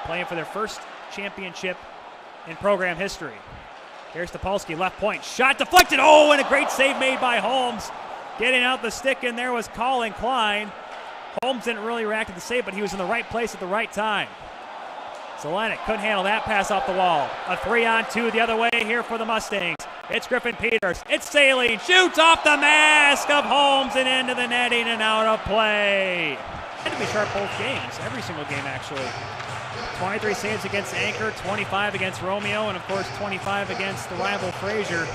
playing for their first championship in program history. Here's Topolsky, left point, shot deflected. Oh, and a great save made by Holmes. Getting out the stick in there was Colin Klein. Holmes didn't really react to the save, but he was in the right place at the right time. Zelenik couldn't handle that pass off the wall. A 3-on-2 the other way here for the Mustangs. It's Griffin Peters. It's Saline. Shoots off the mask of Holmes and into the netting and out of play. Had to be sharp both games, every single game actually. 23 saves against Anchor, 25 against Romeo, and of course 25 against the rival Fraser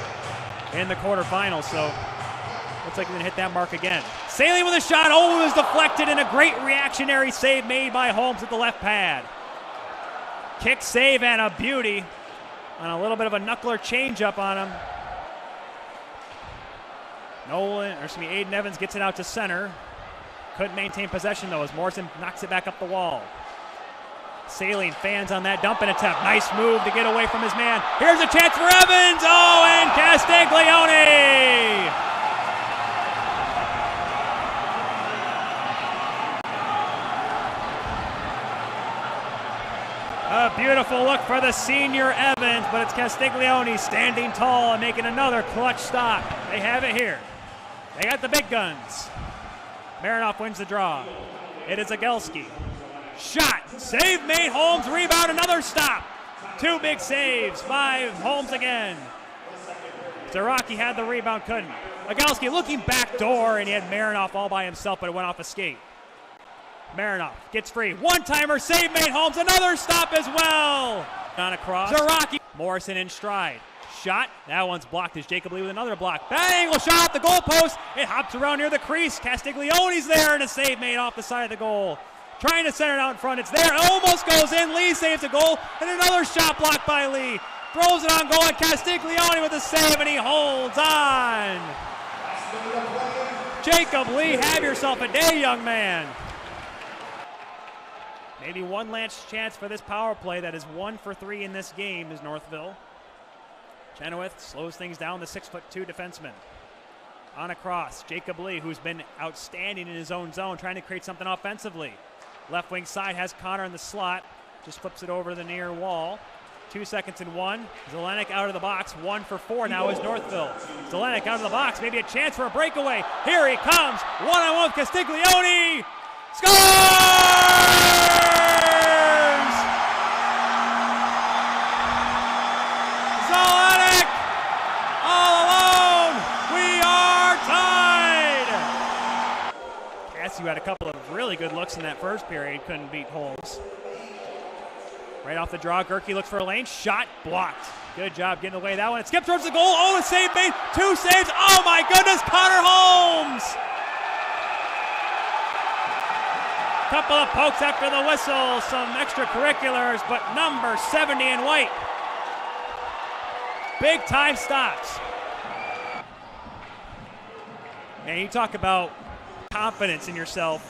in the quarterfinals. So looks like we're gonna hit that mark again. Saline with a shot. Oh, it was deflected, and a great reactionary save made by Holmes at the left pad. Kick save and a beauty on a little bit of a knuckler changeup on him. Aiden Evans gets it out to center. Couldn't maintain possession though as Morrison knocks it back up the wall. Saline fans on that dumping attempt. Nice move to get away from his man. Here's a chance for Evans. Oh, and Castiglione. A beautiful look for the senior Evans, but it's Castiglione standing tall and making another clutch stop. They have it here. They got the big guns. Marinoff wins the draw. It is Agelski. Shot, save made, Holmes, rebound, another stop. Two big saves by Holmes again. Zaraki had the rebound, couldn't. Agelski looking back door, and he had Marinoff all by himself, but it went off a skate. Marinoff gets free. One-timer, save made, Holmes, another stop as well. On across. Zaraki. Morrison in stride. Shot. That one's blocked as Jacob Lee with another block. Bang! Well, shot off the goalpost. It hops around near the crease. Castiglione's there, and a save made off the side of the goal. Trying to center it out in front. It's there. It almost goes in. Lee saves a goal, and another shot blocked by Lee. Throws it on goal, and Castiglione with a save, and he holds on. Jacob Lee, have yourself a day, young man. Maybe one last chance for this power play. That is 1 for 3 in this game is Northville. Chenoweth slows things down, the 6'2" defenseman. On a cross, Jacob Lee, who's been outstanding in his own zone, trying to create something offensively. Left wing side has Connor in the slot. Just flips it over the near wall. 2 seconds and 1. Zelenik out of the box. 1 for 4 now is Northville. Zelenik out of the box. Maybe a chance for a breakaway. Here he comes. One-on-one with Castiglione. Scores! Zelenik all alone. We are tied. Cassie had a couple of really good looks in that first period. Couldn't beat Holmes. Right off the draw, Gerke looks for a lane. Shot blocked. Good job getting away that one. It skipped towards the goal. Oh, a save made. 2 saves. Oh my goodness, Connor Holmes. Couple of pokes after the whistle. Some extracurriculars, but number 70 in white. Big time stops. Man, you talk about confidence in yourself.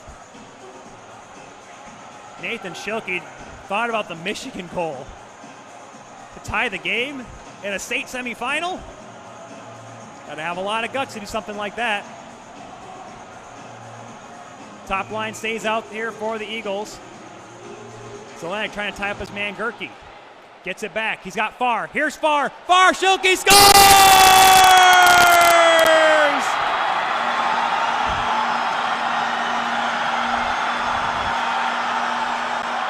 Nathan Schilke thought about the Michigan goal to tie the game in a state semifinal. Got to have a lot of guts to do something like that. Top line stays out here for the Eagles. Zelenik trying to tie up his man Gerke. Gets it back. He's got Farr. Here's Farr. Farr, Schilke scores!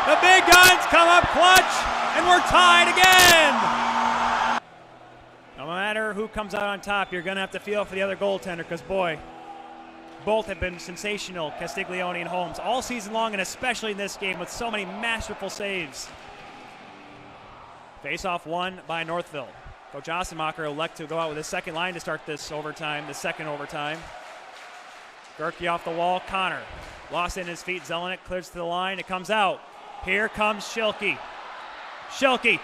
The big guns come up clutch, and we're tied again. No matter who comes out on top, you're going to have to feel for the other goaltender because, boy, both have been sensational, Castiglione and Holmes, all season long, and especially in this game with so many masterful saves. Face-off won by Northville. Coach Ossenmacher will elect to go out with his second line to start this overtime, the second overtime. Gerke off the wall, Connor. Lost in his feet, Zelenik clears to the line, it comes out. Here comes Schilke. Schilke's in!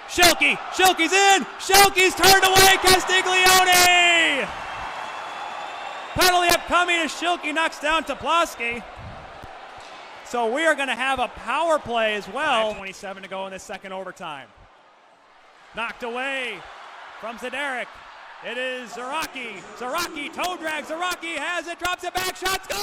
Schilke's turned away, Castiglione! Penalty upcoming as Schilke knocks down Toplowski. So we are going to have a power play as well. 27 to go in this second overtime. Knocked away from Zederek. It is Zaraki. Zaraki, toe drag. Zaraki has it, drops it back, shot, scores!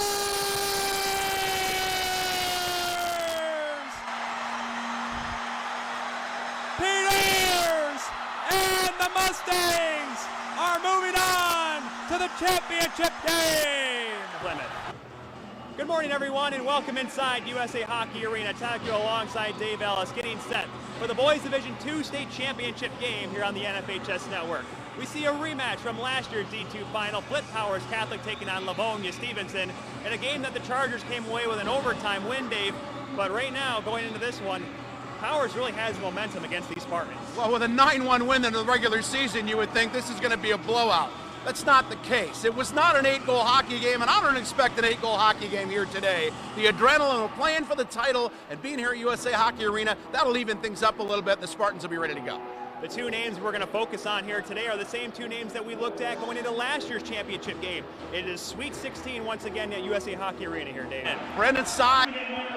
the Mustangs are moving on to the championship game. Plymouth. Good morning, everyone, and welcome inside USA Hockey Arena. Takio alongside Dave Ellis, getting set for the Boys Division II State Championship game here on the NFHS Network. We see a rematch from last year's D2 final, Flint Powers Catholic taking on Livonia Stevenson, in a game that the Chargers came away with an overtime win, Dave. But right now, going into this one, Powers really has momentum against these Spartans. Well, with a 9-1 win in the regular season, you would think this is going to be a blowout. That's not the case. It was not an 8-goal hockey game, and I don't expect an 8-goal hockey game here today. The adrenaline of playing for the title and being here at USA Hockey Arena, that'll even things up a little bit. The Spartans will be ready to go. The two names we're going to focus on here today are the same two names that we looked at going into last year's championship game. It is Sweet 16 once again at USA Hockey Arena here, Dave. Brendan Sy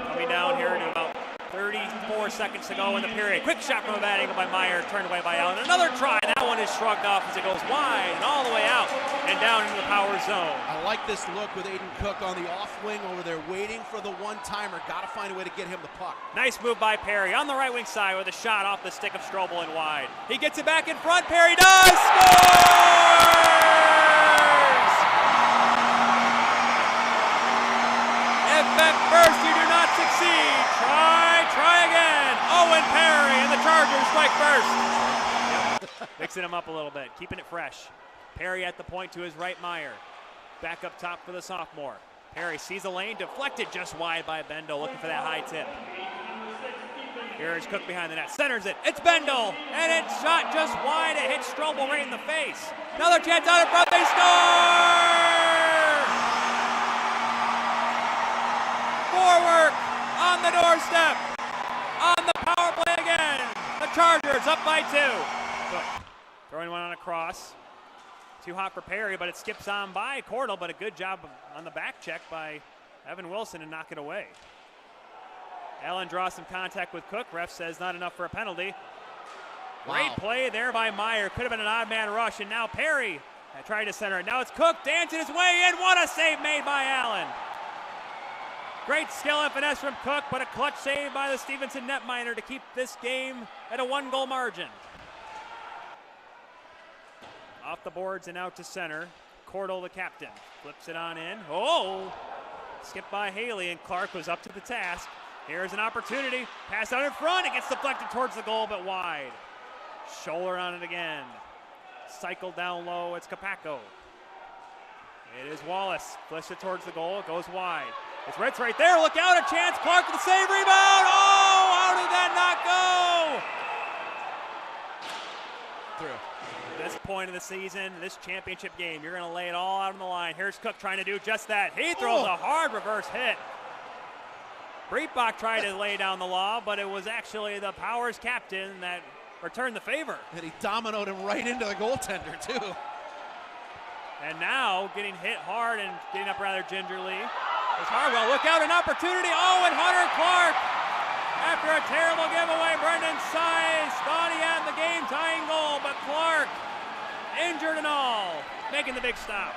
coming down here to about 34 seconds to go in the period. Quick shot from a bad angle by Meyer, turned away by Allen. Another try. That one is shrugged off as it goes wide and all the way out and down into the power zone. I like this look with Aiden Cook on the off wing over there waiting for the one-timer. Got to find a way to get him the puck. Nice move by Perry on the right wing side with a shot off the stick of Strobel and wide. He gets it back in front. Perry does! Scores! If at first you do not succeed, try again. Owen Perry and the Chargers strike first. Mixing him up a little bit, keeping it fresh. Perry at the point to his right, Meyer. Back up top for the sophomore. Perry sees a lane, deflected just wide by Bendel, looking for that high tip. Here's Cook behind the net, centers it. It's Bendel, and it's shot just wide. It hits Strobel right in the face. Another chance out in front, they score! Forward on the doorstep. On the power play again. The Chargers up by 2. Cook throwing one on a cross. Too hot for Perry, but it skips on by Kuehl, but a good job on the back check by Evan Wilson to knock it away. Allen draws some contact with Cook. Ref says not enough for a penalty. Wow. Great play there by Meyer. Could have been an odd man rush, and now Perry tried to center it. Now it's Cook dancing his way in. What a save made by Allen. Great skill and finesse from Cook, but a clutch save by the Stevenson netminder to keep this game at a 1-goal margin. Off the boards and out to center. Kuehl, the captain, flips it on in. Oh! Skipped by Haley, and Clark was up to the task. Here's an opportunity. Pass out in front. It gets deflected towards the goal, but wide. Shoulder on it again. Cycled down low. It's Capaco. It is Wallace. Flips it towards the goal. It goes wide. It's Ritz right there. Look out. A chance. Clark with the save. Rebound. Oh! How did that not go? Through. At this point of the season, this championship game, you're going to lay it all out on the line. Here's Cook trying to do just that. He throws a hard reverse hit. Breitbach tried to lay down the law, but it was actually the Powers captain that returned the favor. And he dominoed him right into the goaltender, too. And now getting hit hard and getting up rather gingerly is Harwell. Look out, an opportunity. Oh, and Hunter Clark, after a terrible giveaway, Brendan Size thought he had the game-tying goal, but Clark, injured and all, making the big stop.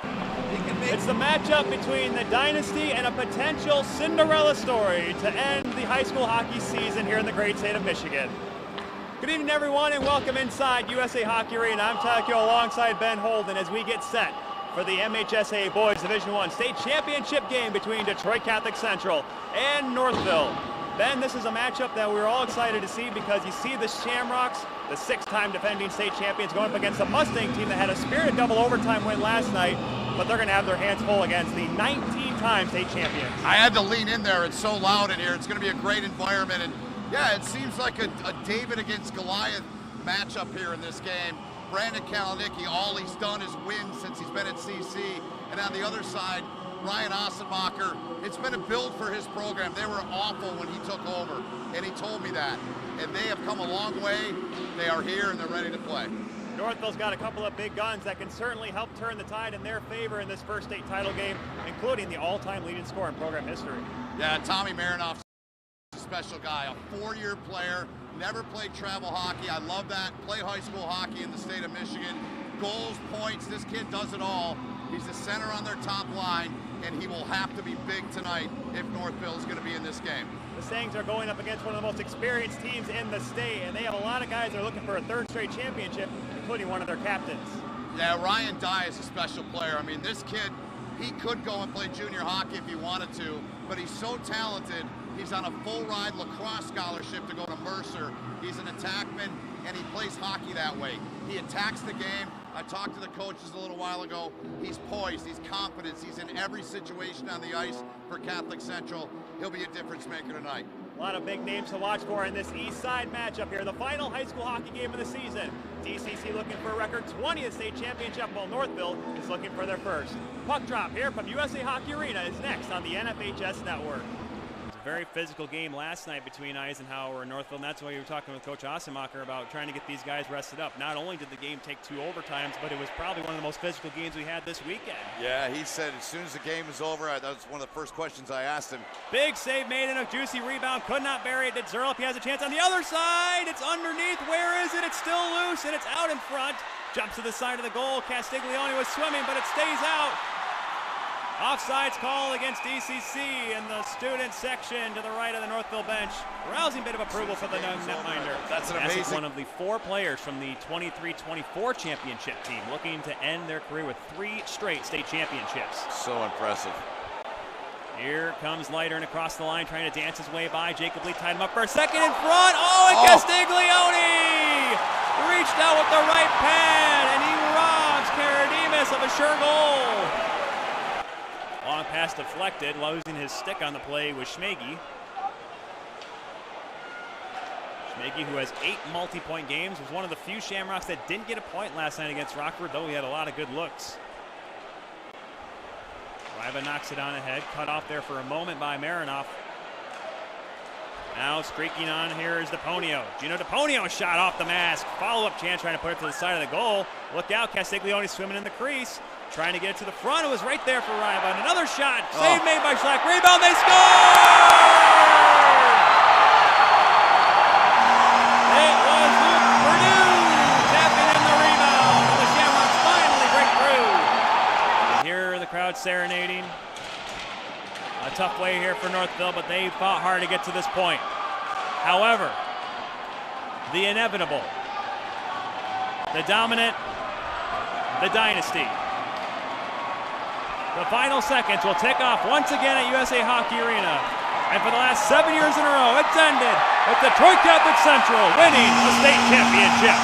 It's the matchup between the dynasty and a potential Cinderella story to end the high school hockey season here in the great state of Michigan. Good evening, everyone, and welcome inside USA Hockey Arena. I'm Takio alongside Ben Holden as we get set for the MHSAA Boys Division I State Championship game between Detroit Catholic Central and Northville. Ben, this is a matchup that we're all excited to see because you see the Shamrocks, the 6-time defending state champions, going up against the Mustang team that had a spirited double overtime win last night, but they're going to have their hands full against the 19-time state champions. I had to lean in there. It's so loud in here. It's going to be a great environment. And yeah, it seems like a David against Goliath matchup here in this game. Brandon Kalanicky, all he's done is win since he's been at CC. And on the other side, Ryan Ossenbacher, it's been a build for his program. They were awful when he took over, and he told me that. And they have come a long way. They are here, and they're ready to play. Northville's got a couple of big guns that can certainly help turn the tide in their favor in this first state title game, including the all-time leading scorer in program history. Yeah, Tommy Marinoff's a special guy, a 4-year player, never played travel hockey. I love that. Play high school hockey in the state of Michigan. Goals, points, this kid does it all. He's the center on their top line. and he will have to be big tonight if Northville is going to be in this game. The Stangs are going up against one of the most experienced teams in the state, and they have a lot of guys that are looking for a third straight championship, including one of their captains. Yeah, Ryan Dye is a special player. I mean, this kid, he could go and play junior hockey if he wanted to, but he's so talented. He's on a full-ride lacrosse scholarship to go to Mercer. He's an attackman, and he plays hockey that way. He attacks the game. I talked to the coaches a little while ago. He's poised, he's confident, he's in every situation on the ice for Catholic Central. He'll be a difference maker tonight. A lot of big names to watch for in this East Side matchup here. The final high school hockey game of the season. DCC looking for a record 20th state championship, while Northville is looking for their first. Puck drop here from USA Hockey Arena is next on the NFHS Network. Very physical game last night between Eisenhower and Northville, and that's why you were talking with Coach Osemacher about trying to get these guys rested up. Not only did the game take 2 overtimes, but it was probably one of the most physical games we had this weekend. Yeah, he said as soon as the game was over, that was one of the first questions I asked him. Big save made and a juicy rebound. Could not bury it. Did Zerlup? He has a chance on the other side. It's underneath. Where is it? It's still loose, and it's out in front. Jumps to the side of the goal. Castiglione was swimming, but it stays out. Offsides call against DCC in the student section to the right of the Northville bench. Rousing bit of approval for the netminder. That's an amazing. One of the 4 players from the 23-24 championship team looking to end their career with 3 straight state championships. So impressive. Here comes Leitern across the line, trying to dance his way by. Jacob Lee tied him up for a second in front. Oh, and Castiglione reached out with the right pad, and he robs Karadimas of a sure goal. Long pass deflected, losing his stick on the play was Schmege. Schmege, who has 8 multi-point games, was one of the few Shamrocks that didn't get a point last night against Rockford, though he had a lot of good looks. Ryba knocks it on ahead, cut off there for a moment by Marinoff. Now streaking on here is DePonio. Gino DePonio shot off the mask. Follow-up chance, trying to put it to the side of the goal. Look out, Castiglione swimming in the crease. Trying to get it to the front. It was right there for Ryba. And another shot. Save made by Schlack. Rebound. They score! It was Luke Purdue tapping in the rebound. And the Shamrocks finally break through. And here are the crowd serenading. A tough way here for Northville, but they fought hard to get to this point. However, the inevitable, the dominant, the dynasty. The final seconds will tick off once again at USA Hockey Arena. And for the last 7 years in a row, it's ended with Detroit Catholic Central winning the state championship.